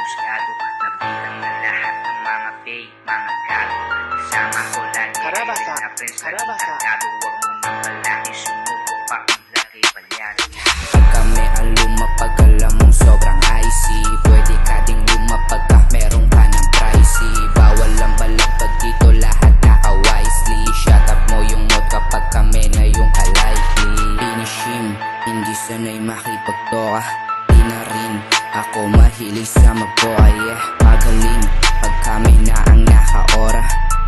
husgado. Nabilang na lahat ng mga fake, mga gago. Kasama ko lagi Karabasa, na friends, karabasa. naging huwag mo nang malaki, sumuko pa ang laki palyado. Pag kami ang lumapag, alam mong sobrang icy. Pwede ka ding lumapag ka, meron ka ng pricey. Bawal ang balagpag dito, lahat naka-wisely. Shut up mo yung mouth kapag kami na yung kalikely. Pinishim, hindi sanay makipagtoka. Di na rin ako mahilig sa magpoka, yeah. Magaling pag kami na ang nakaora.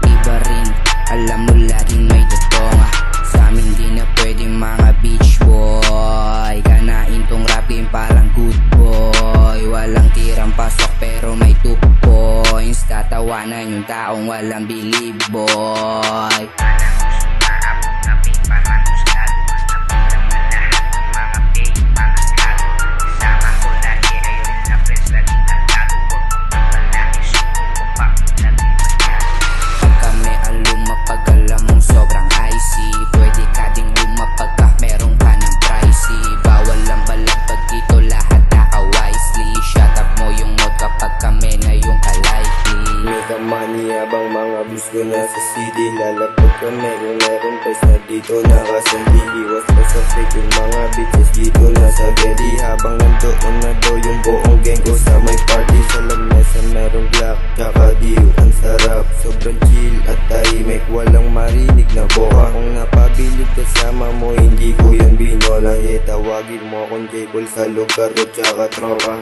Iba rin, alam mo laging may totonga. Sa amin di na pwede mga beach boy. Kanain tong rap game parang good boy. Walang tirang pasok pero may 2 points. Tatawanan yung taong walang believe boy. Maabot na fake, parang husgado. Nabilang na lahat ng mga fake, mga gago. Kasama ko lagi ayun na friends, laging targado. Huwag mo nang malaki, sumuko pa ang laki palyado. Pag kami ang lumapag, alam mong sobrang icy. Pwede ka ding lumapag ka, meron ka ng pricey. Bawal ang balagpag dito, lahat naka-wisely. Shut up mo yung mouth kapag kami na yung kalikely. Mega money habang mga bus ko nasa city. Lalapag kami kung meron price na dito nakasandi. Iwas pa sa fake yung mga bitches dito nasa gedi. Habang nandoon na daw yung buong gang ko sa may party. Sa lamesa merong black tsaka diyo. Ang sarap, sobrang chill at tahimik. Walang marinig na boka. Kung napabilib kasama mo hindi ko yan binola. Tawagin mo akong J-Ball sa lugar ko tsaka tropa.